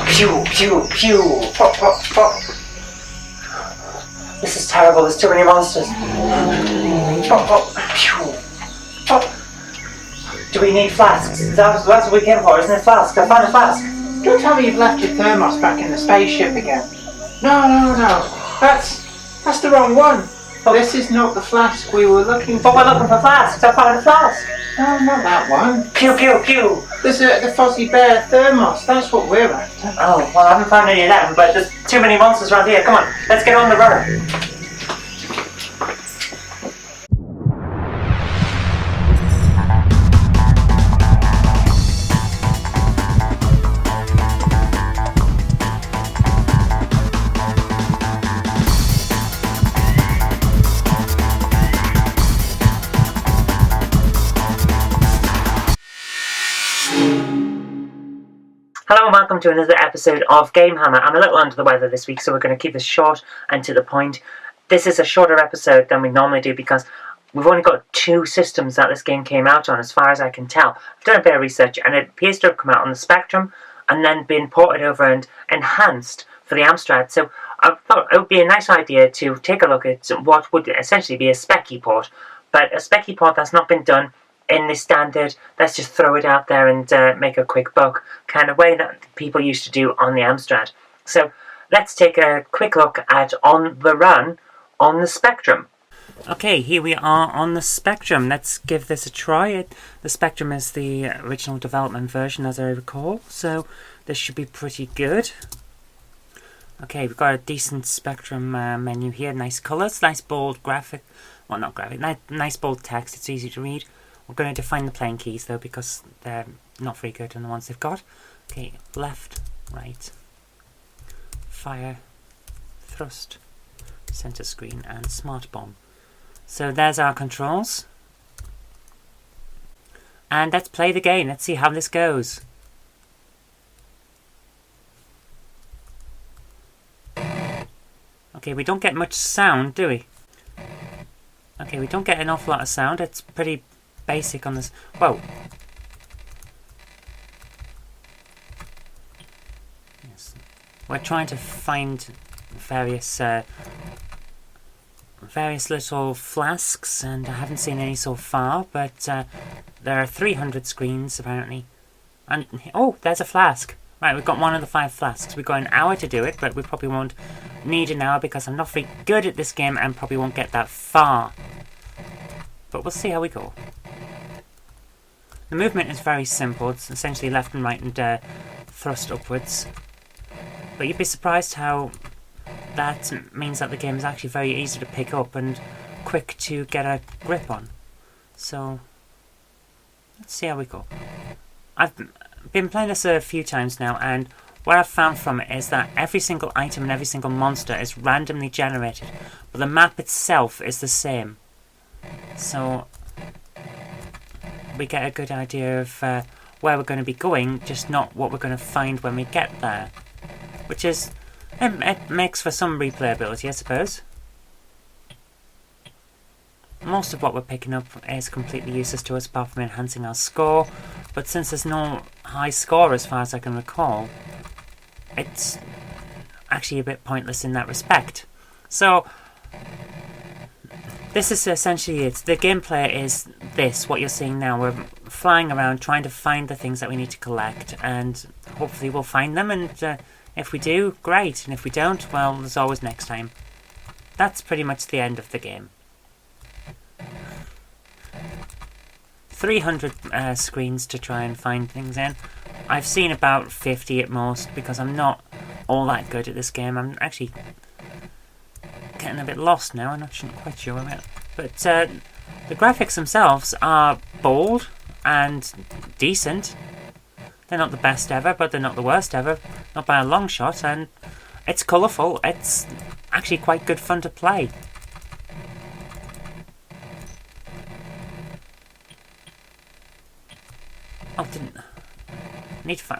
Pew, pew, pew. Pop, pop, pop. This is terrible. There's too many monsters. Pop, pop, pew. Pop. Do we need flasks? That's what we came for, isn't it? Flask. I found a flask. Don't tell me you've left your thermos back in the spaceship again. No. That's the wrong one. This is not the flask we were looking for. But we're looking for flasks. I found a flask. No, not that one. Pew, pew, pew. There's the Fuzzy Bear thermos. That's what we're after. Oh, well, I haven't found any of them, but there's too many monsters around here. Come on, let's get on the run. Hello and welcome to another episode of GameHammer. I'm a little under the weather this week, so we're going to keep this short and to the point. This is a shorter episode than we normally do because we've only got 2 systems that this game came out on, as far as I can tell. I've done a bit of research and it appears to have come out on the Spectrum and then been ported over and enhanced for the Amstrad. So I thought it would be a nice idea to take a look at what would essentially be a Speccy Port, but a Speccy Port that's not been done in the standard, let's just throw it out there and make a quick buck kind of way that people used to do on the Amstrad. So let's take a quick look at On the Run on the Spectrum. Okay, here we are on the Spectrum. Let's give this a try. The Spectrum is the original development version, as I recall, so this should be pretty good. Okay, we've got a decent Spectrum menu here. Nice colours, nice bold graphic. Well, not graphic, nice bold text. It's easy to read. We're going to define the playing keys though because they're not very good on the ones they've got. Okay, left, right, fire, thrust, center screen, and smart bomb. So there's our controls. And let's play the game. Let's see how this goes. Okay, we don't get much sound, do we? Okay, we don't get an awful lot of sound. It's pretty basic on this. Whoa. Yes. We're trying to find various little flasks, and I haven't seen any so far, but there are 300 screens apparently. And oh, there's a flask. Right, we've got one of the 5 flasks. We've got an hour to do it, but we probably won't need an hour because I'm not very good at this game and probably won't get that far. But we'll see how we go. The movement is very simple. It's essentially left and right and thrust upwards. But you'd be surprised how that means that the game is actually very easy to pick up and quick to get a grip on. So, let's see how we go. I've been playing this a few times now, and what I've found from it is that every single item and every single monster is randomly generated, but the map itself is the same. So we get a good idea of where we're going to be going, just not what we're going to find when we get there. Which is, it makes for some replayability, I suppose. Most of what we're picking up is completely useless to us apart from enhancing our score, but since there's no high score as far as I can recall, it's actually a bit pointless in that respect. So this is essentially it. The gameplay is this, what you're seeing now. We're flying around trying to find the things that we need to collect, and hopefully we'll find them, and if we do, great, and if we don't, well, there's always next time. That's pretty much the end of the game. 300 screens to try and find things in. I've seen about 50 at most because I'm not all that good at this game. I'm actually getting a bit lost now. I'm not quite sure where I'm at. But the graphics themselves are bold and decent. They're not the best ever, but they're not the worst ever. Not by a long shot, and it's colourful. It's actually quite good fun to play.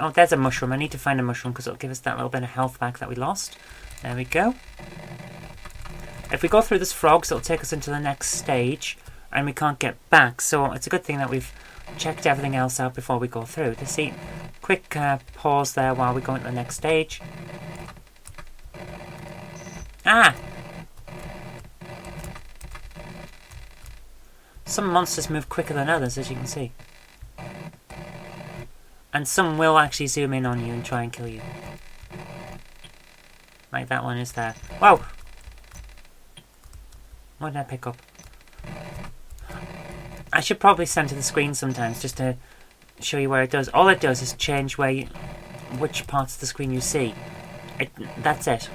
Oh, there's a mushroom. I need to find a mushroom because it'll give us that little bit of health back that we lost. There we go. If we go through this frogs, it'll take us into the next stage, and we can't get back. So it's a good thing that we've checked everything else out before we go through. To see, quick pause there while we go into the next stage. Ah! Some monsters move quicker than others, as you can see. And some will actually zoom in on you and try and kill you. Like that one is there. Whoa! What did I pick up? I should probably center the screen sometimes just to show you where it does. All it does is change which parts of the screen you see. That's it.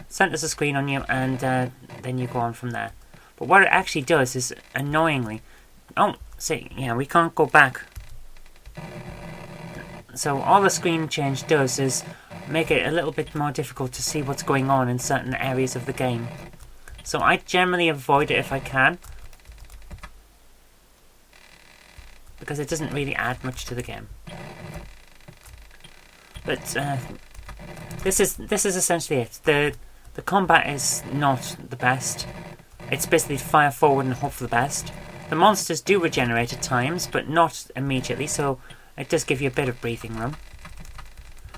Centers the screen on you and then you go on from there. But what it actually does is, annoyingly... Oh, see, yeah, we can't go back. So all the screen change does is make it a little bit more difficult to see what's going on in certain areas of the game. So I generally avoid it if I can, because it doesn't really add much to the game. But this is essentially it. The combat is not the best. It's basically fire forward and hope for the best. The monsters do regenerate at times, but not immediately, so it does give you a bit of breathing room.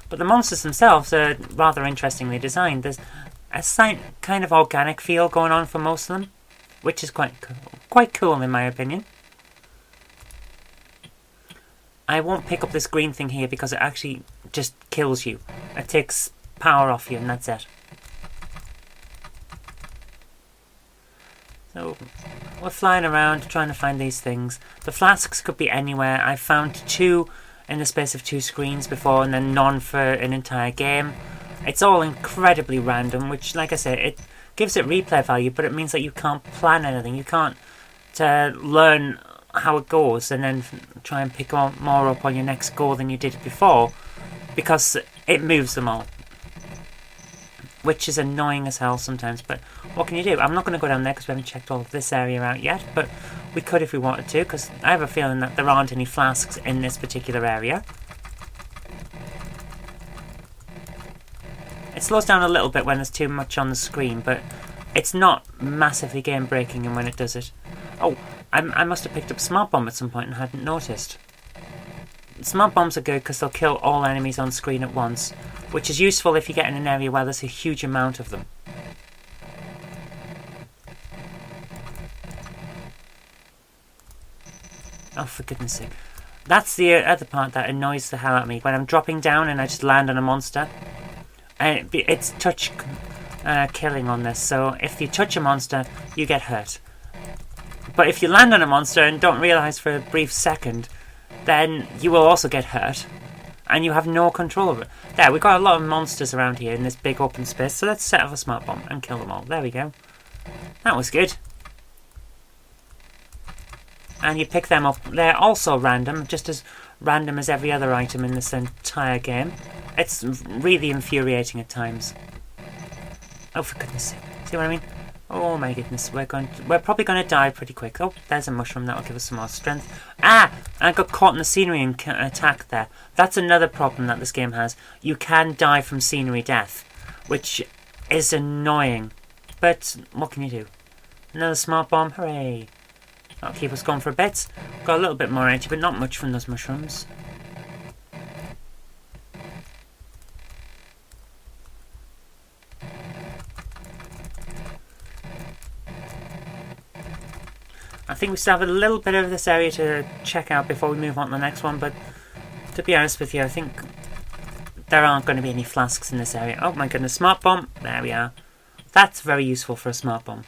But the monsters themselves are rather interestingly designed. There's a kind of organic feel going on for most of them, which is quite cool in my opinion. I won't pick up this green thing here because it actually just kills you. It takes power off you and that's it. So we're flying around trying to find these things. The flasks could be anywhere. I found 2 in the space of 2 screens before and then none for an entire game. It's all incredibly random, which, like I said, it gives it replay value, but it means that you can't plan anything. You can't learn how it goes and then try and pick more up on your next go than you did before, because it moves them all. Which is annoying as hell sometimes, but what can you do? I'm not going to go down there because we haven't checked all of this area out yet, but we could if we wanted to, because I have a feeling that there aren't any flasks in this particular area. It slows down a little bit when there's too much on the screen, but it's not massively game-breaking when it does it. Oh, I must have picked up Smart Bomb at some point and hadn't noticed. Smart Bombs are good because they'll kill all enemies on screen at once, which is useful if you get in an area where there's a huge amount of them. Oh, for goodness sake. That's the other part that annoys the hell out of me. When I'm dropping down and I just land on a monster. And it's touch killing on this, so if you touch a monster, you get hurt. But if you land on a monster and don't realise for a brief second, then you will also get hurt. And you have no control over it. There, we've got a lot of monsters around here in this big open space, so let's set off a smart bomb and kill them all. There we go. That was good. And you pick them up. They're also random, just as random as every other item in this entire game. It's really infuriating at times. Oh, for goodness sake. See what I mean? Oh my goodness, we're probably going to die pretty quick. Oh, there's a mushroom, that'll give us some more strength. Ah! I got caught in the scenery and attacked there. That's another problem that this game has. You can die from scenery death, which is annoying. But what can you do? Another smart bomb, hooray! That'll keep us going for a bit. Got a little bit more energy, but not much from those mushrooms. I think we still have a little bit of this area to check out before we move on to the next one, but to be honest with you, I think there aren't going to be any flasks in this area. Oh my goodness, smart bomb. There we are. That's very useful for a smart bomb.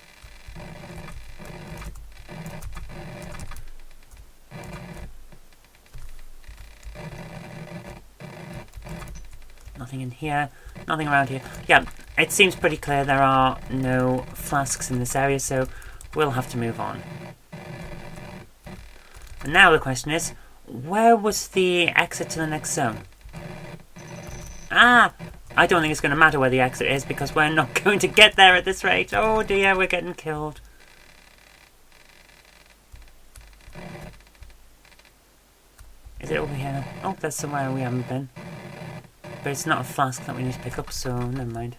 Nothing in here, nothing around here. Yeah, it seems pretty clear there are no flasks in this area, so we'll have to move on. And now the question is, where was the exit to the next zone? Ah! I don't think it's going to matter where the exit is because we're not going to get there at this rate. Oh dear, we're getting killed. Is it over here? Oh, that's somewhere we haven't been. But it's not a flask that we need to pick up, so never mind.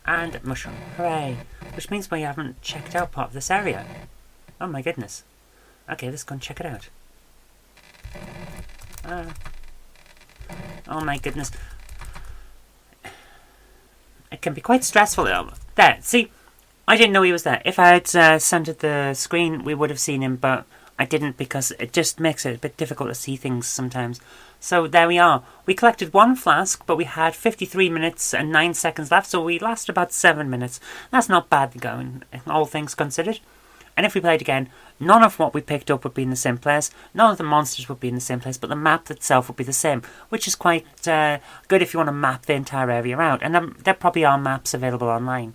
And mushroom. Hooray! Which means we haven't checked out part of this area. Oh my goodness. Okay, let's go and check it out. Oh my goodness. It can be quite stressful. There, see, I didn't know he was there. If I had centered the screen, we would have seen him, but I didn't because it just makes it a bit difficult to see things sometimes. So there we are. We collected 1 flask, but we had 53 minutes and 9 seconds left, so we lasted about 7 minutes. That's not bad going, all things considered. And if we played again, none of what we picked up would be in the same place, none of the monsters would be in the same place, but the map itself would be the same, which is quite good if you want to map the entire area out. And there probably are maps available online.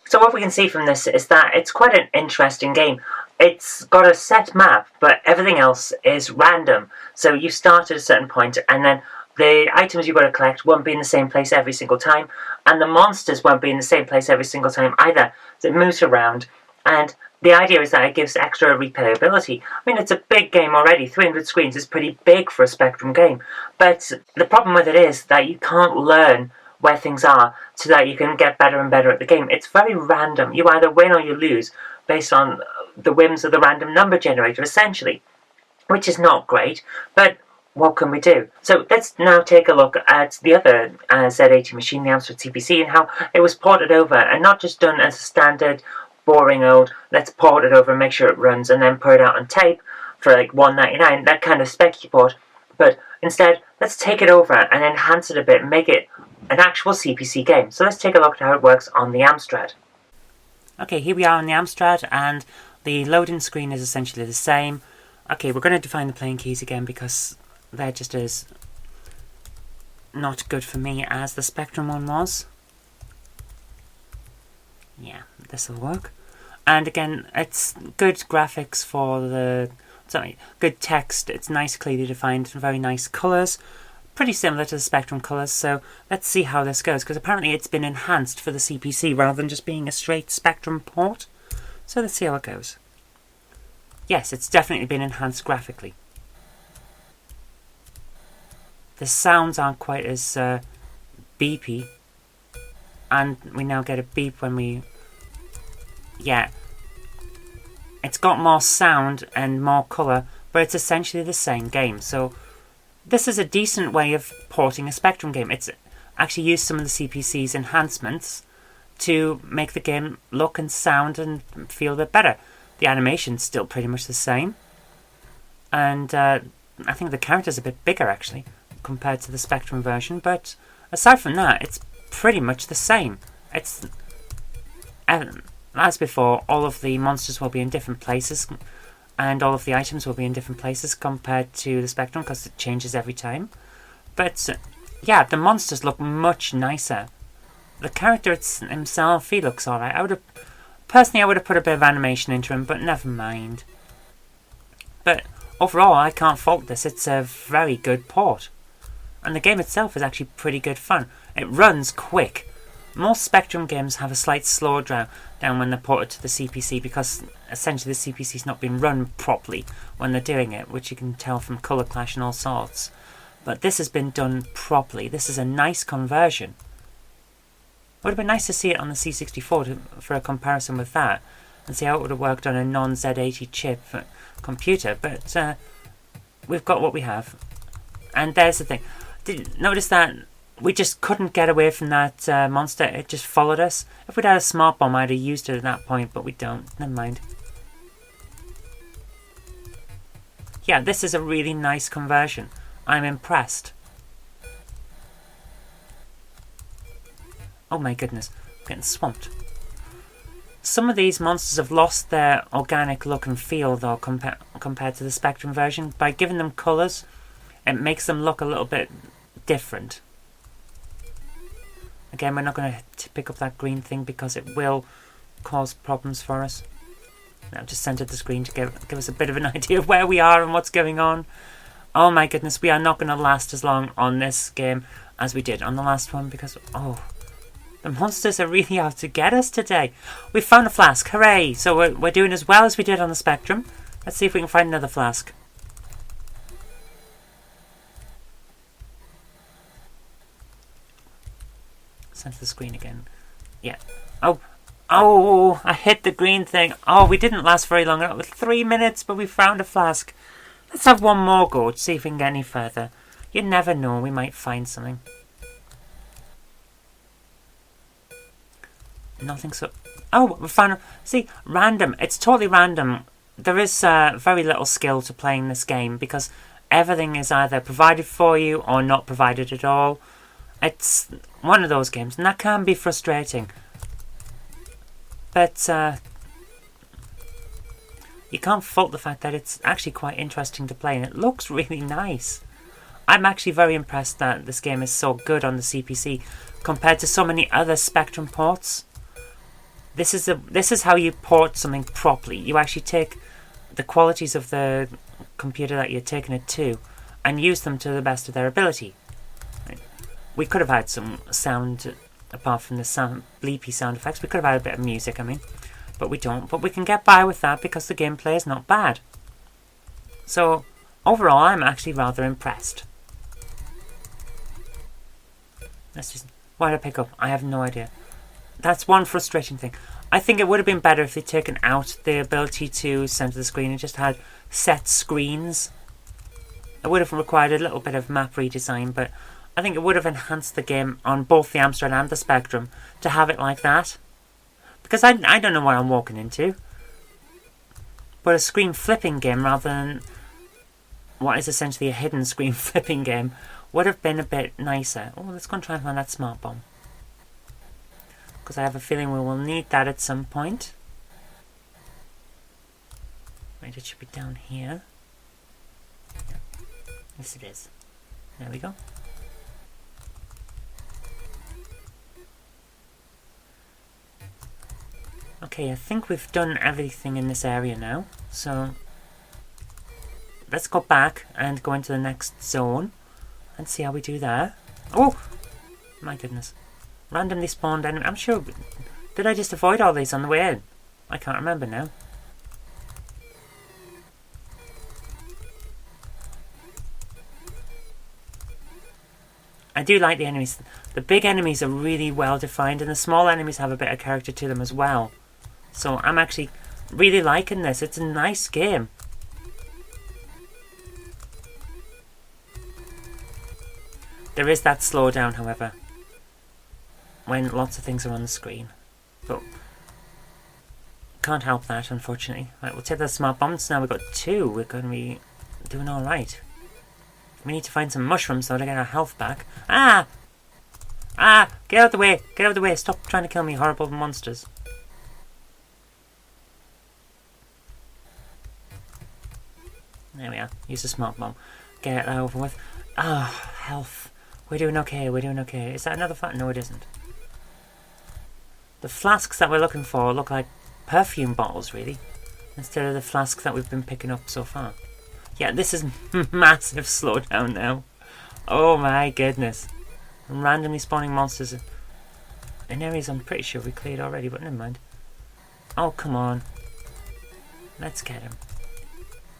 So what we can see from this is that it's quite an interesting game. It's got a set map, but everything else is random. So you start at a certain point, and then the items you've got to collect won't be in the same place every single time, and the monsters won't be in the same place every single time either. So it moves around, and the idea is that it gives extra replayability. I mean, it's a big game already. 300 screens is pretty big for a Spectrum game. But the problem with it is that you can't learn where things are so that you can get better and better at the game. It's very random. You either win or you lose based on the whims of the random number generator, essentially, which is not great. But what can we do? So let's now take a look at the other Z80 machine, the Amstrad CPC, and how it was ported over, and not just done as a standard boring old, let's port it over and make sure it runs and then put it out on tape for like $1.99, that kind of Speccy Port. But instead, let's take it over and enhance it a bit and make it an actual CPC game. So let's take a look at how it works on the Amstrad. Okay, here we are on the Amstrad, and the loading screen is essentially the same. Okay, we're going to define the playing keys again because they're just as not good for me as the Spectrum one was. Yeah, this will work. And again, it's good graphics for good text. It's nice, clearly defined, very nice colours. Pretty similar to the Spectrum colours, so let's see how this goes, because apparently it's been enhanced for the CPC rather than just being a straight Spectrum port. So let's see how it goes. Yes, it's definitely been enhanced graphically. The sounds aren't quite as beepy, and we now get a beep when we... Yeah, it's got more sound and more colour, but it's essentially the same game. So this is a decent way of porting a Spectrum game. It's actually used some of the CPC's enhancements to make the game look and sound and feel a bit better. The animation's still pretty much the same, and I think the character's a bit bigger actually compared to the Spectrum version, but aside from that, it's pretty much the same. It's as before, all of the monsters will be in different places, and all of the items will be in different places compared to the Spectrum because it changes every time. But yeah, the monsters look much nicer. The character himself, he looks alright. I would have put a bit of animation into him, but never mind. But overall, I can't fault this. It's a very good port. And the game itself is actually pretty good fun. It runs quick. Most Spectrum games have a slight slowdown when they're ported to the CPC because essentially the CPC's not been run properly when they're doing it, which you can tell from colour clash and all sorts. But this has been done properly. This is a nice conversion. It would have been nice to see it on the C64 for a comparison with that and see how it would have worked on a non-Z80 chip computer, but we've got what we have. And there's the thing. Notice that we just couldn't get away from that monster. It just followed us. If we'd had a smart bomb, I'd have used it at that point, but we don't. Never mind. Yeah, this is a really nice conversion. I'm impressed. Oh my goodness, I'm getting swamped. Some of these monsters have lost their organic look and feel, though, compared to the Spectrum version. By giving them colours, it makes them look a little bit different. Again, we're not going to pick up that green thing because it will cause problems for us. Now, just centered the screen to give us a bit of an idea of where we are and what's going on. Oh my goodness, we are not going to last as long on this game as we did on the last one because, oh, the monsters are really out to get us today. We found a flask, hooray! So we're doing as well as we did on the Spectrum. Let's see if we can find another flask. Center the screen again. Yeah. Oh, I hit the green thing. Oh, we didn't last very long. It was 3 minutes, but we found a flask. Let's have one more go to see if we can get any further. You never know, we might find something. Nothing so... Oh, we found... See, random. It's totally random. There is very little skill to playing this game because everything is either provided for you or not provided at all. It's one of those games, and that can be frustrating. But you can't fault the fact that it's actually quite interesting to play, and it looks really nice. I'm actually very impressed that this game is so good on the CPC compared to so many other Spectrum ports. This is how you port something properly. You actually take the qualities of the computer that you're taking it to and use them to the best of their ability. We could have had some sound, apart from the bleepy sound effects. We could have had a bit of music, I mean. But we don't. But we can get by with that because the gameplay is not bad. So, overall, I'm actually rather impressed. Let's just... Why did I pick up? I have no idea. That's one frustrating thing. I think it would have been better if they'd taken out the ability to center the screen and just had set screens. It would have required a little bit of map redesign, but I think it would have enhanced the game on both the Amstrad and the Spectrum to have it like that. Because I don't know what I'm walking into. But a screen flipping game rather than what is essentially a hidden screen flipping game would have been a bit nicer. Oh, let's go and try and find that smart bomb. Because I have a feeling we will need that at some point. Right, it should be down here. Yes, it is. There we go. Okay, I think we've done everything in this area now. So, let's go back and go into the next zone and see how we do there. Oh! My goodness. Randomly spawned enemy. I'm sure... Did I just avoid all these on the way in? I can't remember now. I do like the enemies. The big enemies are really well defined and the small enemies have a bit of character to them as well. So I'm actually really liking this. It's a nice game. There is that slowdown, however, when lots of things are on the screen. But can't help that, unfortunately. Right, we'll take the smart bombs. Now we've got 2. We're going to be doing alright. We need to find some mushrooms though to get our health back. Ah! Ah! Get out of the way! Get out of the way! Stop trying to kill me, horrible monsters. There we are. Use the smart bomb. Get that over with. Ah, health. We're doing okay, we're doing okay. Is that another flat? No, it isn't. The flasks that we're looking for look like perfume bottles, really. Instead of the flasks that we've been picking up so far. Yeah, this is massive slowdown now. Oh my goodness. Randomly spawning monsters in areas I'm pretty sure we cleared already, but never mind. Oh, come on. Let's get him.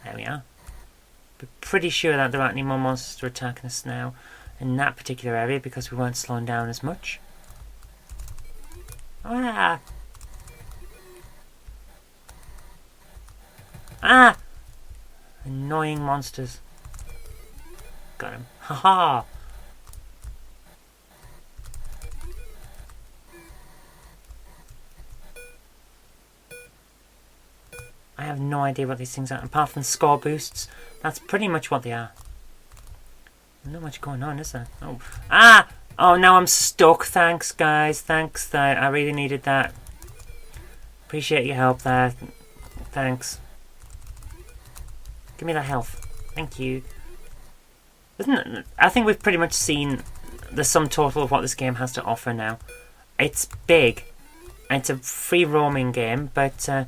There we are. We're pretty sure that there aren't any more monsters attacking us now in that particular area because we weren't slowing down as much. Ah! Ah! Annoying monsters. Got him. Haha! I have no idea what these things are, apart from score boosts. That's pretty much what they are. Not much going on, is there? Oh. Ah! Oh, now I'm stuck. Thanks, guys. Thanks. I really needed that. Appreciate your help there. Thanks. Give me that health. Thank you. I think we've pretty much seen the sum total of what this game has to offer now. It's big. It's a free roaming game, but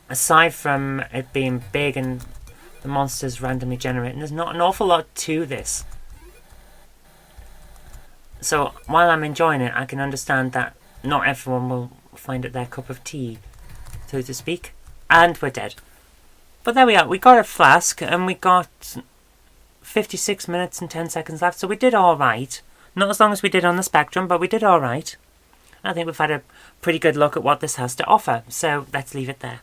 aside from it being big and the monsters randomly generating, there's not an awful lot to this. So while I'm enjoying it, I can understand that not everyone will find it their cup of tea, so to speak. And we're dead. But there we are. We got a flask and we got 56 minutes and 10 seconds left, so we did alright. Not as long as we did on the Spectrum, but we did alright. I think we've had a pretty good look at what this has to offer, so let's leave it there.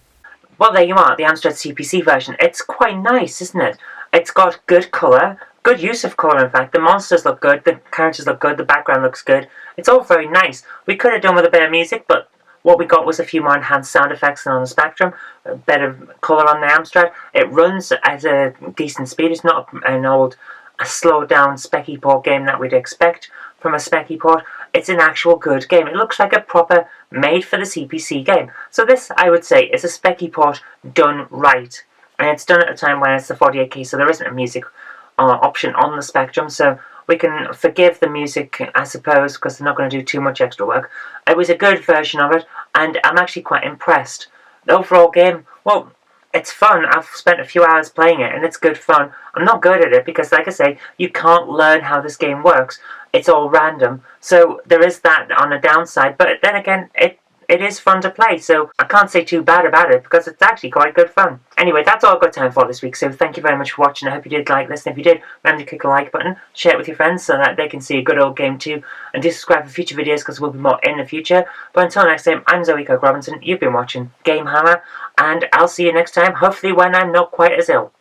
Well, there you are, the Amstrad CPC version. It's quite nice, isn't it? It's got good colour, good use of colour in fact. The monsters look good, the characters look good, the background looks good. It's all very nice. We could have done with a bit of music, but what we got was a few more enhanced sound effects than on the Spectrum, a better colour on the Amstrad. It runs at a decent speed. It's not a slowed down Speccy Port game that we'd expect from a Speccy Port. It's an actual good game. It looks like a proper made for the CPC game. So this, I would say, is a Speccy Port done right. And it's done at a time when it's the 48K, so there isn't a music option on the Spectrum, so we can forgive the music, I suppose, because they're not going to do too much extra work. It was a good version of it, and I'm actually quite impressed. The overall game, well, it's fun. I've spent a few hours playing it, and it's good fun. I'm not good at it because, like I say, you can't learn how this game works. It's all random, so there is that on a downside, but then again, it is fun to play, so I can't say too bad about it because it's actually quite good fun. Anyway, that's all I've got time for this week, so thank you very much for watching. I hope you did like this, and if you did, remember to click the like button, share it with your friends so that they can see a good old game too, and do subscribe for future videos because there will be more in the future. But until next time, I'm Kirk-Robinson, you've been watching GameHammer, and I'll see you next time, hopefully when I'm not quite as ill.